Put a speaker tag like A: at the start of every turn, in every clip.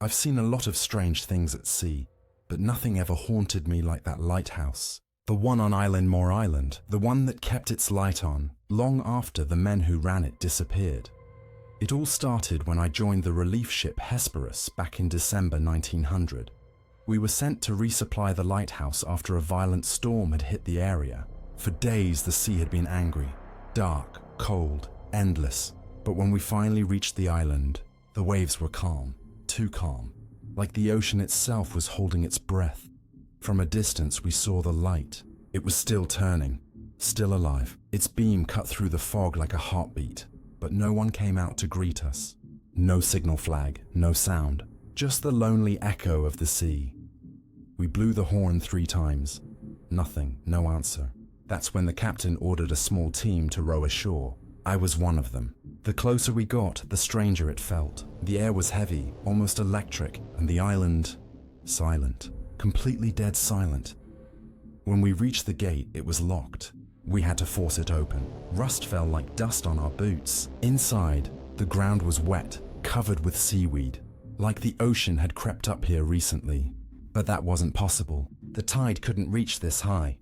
A: I've seen a lot of strange things at sea, but nothing ever haunted me like that lighthouse. The one on Moore Island, the one that kept its light on long after the men who ran it disappeared. It all started when I joined the relief ship Hesperus back in December 1900. We were sent to resupply the lighthouse after a violent storm had hit the area. For days the sea had been angry, dark, cold, endless. But when we finally reached the island, the waves were calm, too calm, like the ocean itself was holding its breath. From a distance we saw the light. It was still turning, still alive. Its beam cut through the fog like a heartbeat, but no one came out to greet us. No signal flag, no sound, just the lonely echo of the sea. We blew the horn 3 times. Nothing, no answer. That's when the captain ordered a small team to row ashore. I was one of them. The closer we got, the stranger it felt. The air was heavy, almost electric, and the island silent, completely dead silent. When we reached the gate, it was locked. We had to force it open. Rust fell like dust on our boots. Inside, the ground was wet, covered with seaweed, like the ocean had crept up here recently. But that wasn't possible. The tide couldn't reach this high.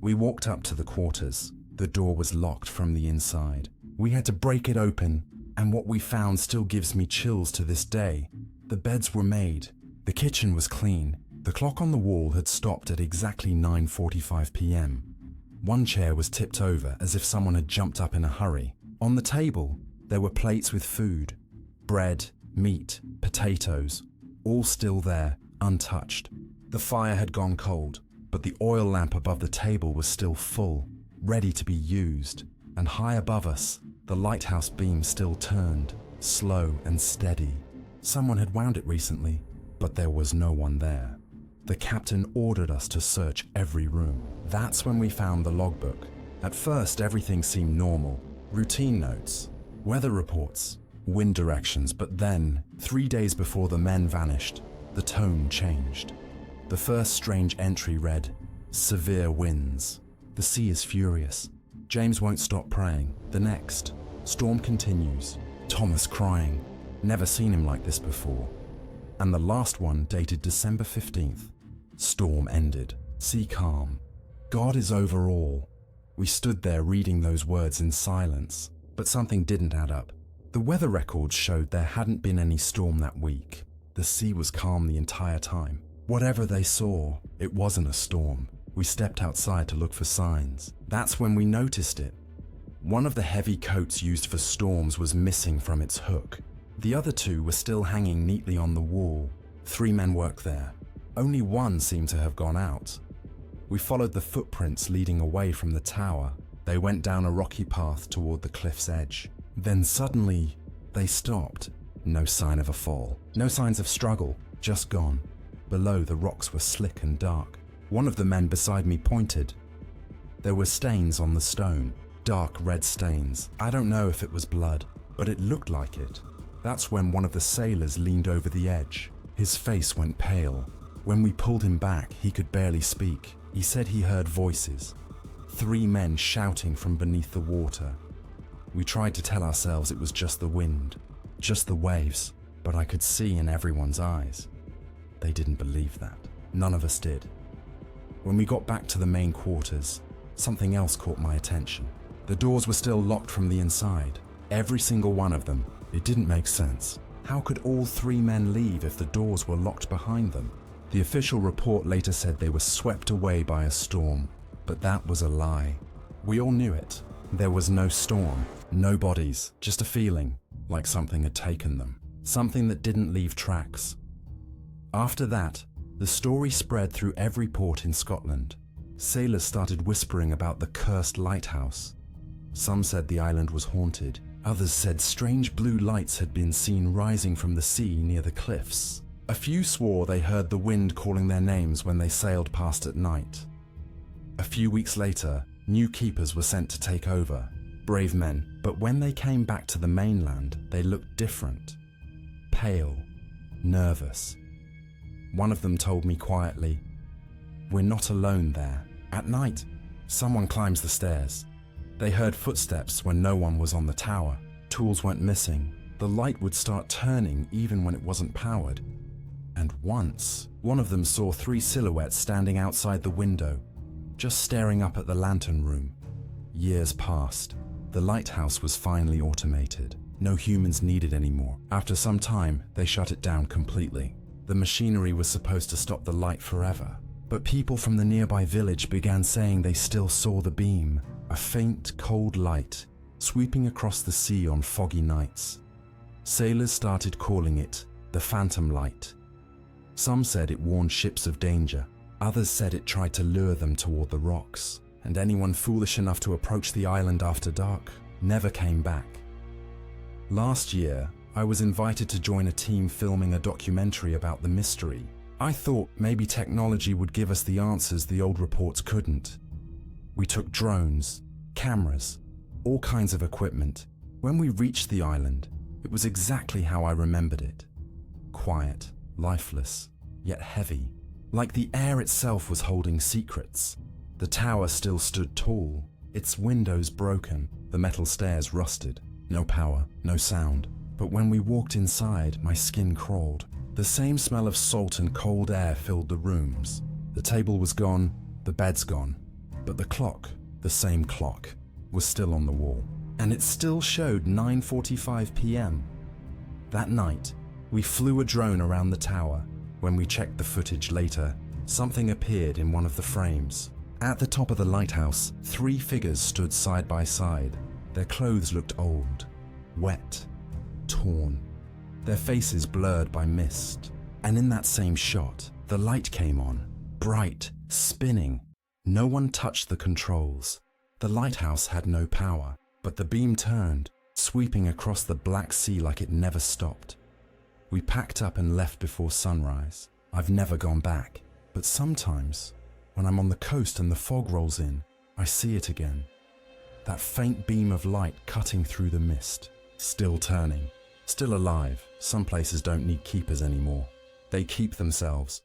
A: We walked up to the quarters. The door was locked from the inside. We had to break it open, and what we found still gives me chills to this day. The beds were made. The kitchen was clean. The clock on the wall had stopped at exactly 9:45 p.m. One chair was tipped over as if someone had jumped up in a hurry. On the table, there were plates with food. Bread, meat, potatoes, all still there, untouched. The fire had gone cold, but the oil lamp above the table was still full, ready to be used. And high above us, the lighthouse beam still turned, slow and steady. Someone had wound it recently, but there was no one there. The captain ordered us to search every room. That's when we found the logbook. At first, everything seemed normal. Routine notes, weather reports, wind directions, but then, 3 days before the men vanished, the tone changed. The first strange entry read, "Severe winds. The sea is furious. James won't stop praying." The next, "Storm continues. Thomas crying. Never seen him like this before." And the last one, dated December 15th, "Storm ended. Sea calm. God is over all." We stood there reading those words in silence, but something didn't add up. The weather records showed there hadn't been any storm that week. The sea was calm the entire time. Whatever they saw, it wasn't a storm. We stepped outside to look for signs. That's when we noticed it. One of the heavy coats used for storms was missing from its hook. The other 2 were still hanging neatly on the wall. 3 men worked there. Only one seemed to have gone out. We followed the footprints leading away from the tower. They went down a rocky path toward the cliff's edge. Then suddenly, they stopped. No sign of a fall. No signs of struggle, just gone. Below, the rocks were slick and dark. One of the men beside me pointed. There were stains on the stone, dark red stains. I don't know if it was blood, but it looked like it. That's when one of the sailors leaned over the edge. His face went pale. When we pulled him back, he could barely speak. He said he heard voices. 3 men shouting from beneath the water. We tried to tell ourselves it was just the wind, just the waves, but I could see in everyone's eyes. They didn't believe that. None of us did. When we got back to the main quarters, something else caught my attention. The doors were still locked from the inside. Every single one of them. It didn't make sense. How could all 3 men leave if the doors were locked behind them? The official report later said they were swept away by a storm, but that was a lie. We all knew it. There was no storm, no bodies, just a feeling like something had taken them. Something that didn't leave tracks. After that, the story spread through every port in Scotland. Sailors started whispering about the cursed lighthouse. Some said the island was haunted. Others said strange blue lights had been seen rising from the sea near the cliffs. A few swore they heard the wind calling their names when they sailed past at night. A few weeks later, new keepers were sent to take over. Brave men, but when they came back to the mainland, they looked different. Pale, nervous. One of them told me quietly, "We're not alone there. At night, someone climbs the stairs." They heard footsteps when no one was on the tower. Tools weren't missing. The light would start turning even when it wasn't powered. And once, one of them saw 3 silhouettes standing outside the window, just staring up at the lantern room. Years passed. The lighthouse was finally automated. No humans needed anymore. After some time, they shut it down completely. The machinery was supposed to stop the light forever. But people from the nearby village began saying they still saw the beam, a faint, cold light, sweeping across the sea on foggy nights. Sailors started calling it the Phantom Light. Some said it warned ships of danger. Others said it tried to lure them toward the rocks. And anyone foolish enough to approach the island after dark never came back. Last year, I was invited to join a team filming a documentary about the mystery. I thought maybe technology would give us the answers the old reports couldn't. We took drones, cameras, all kinds of equipment. When we reached the island, it was exactly how I remembered it. Quiet, lifeless, yet heavy, like the air itself was holding secrets. The tower still stood tall, its windows broken, the metal stairs rusted. No power, no sound. But when we walked inside, my skin crawled. The same smell of salt and cold air filled the rooms. The table was gone, the bed's gone. But the clock, the same clock, was still on the wall. And it still showed 9:45 p.m. That night, we flew a drone around the tower. When we checked the footage later, something appeared in one of the frames. At the top of the lighthouse, 3 figures stood side by side. Their clothes looked old, wet, torn, their faces blurred by mist. And in that same shot, the light came on, bright, spinning. No one touched the controls. The lighthouse had no power, but the beam turned, sweeping across the Black Sea like it never stopped. We packed up and left before sunrise. I've never gone back, but sometimes, when I'm on the coast and the fog rolls in, I see it again. That faint beam of light cutting through the mist, still turning, still alive. Some places don't need keepers anymore. They keep themselves.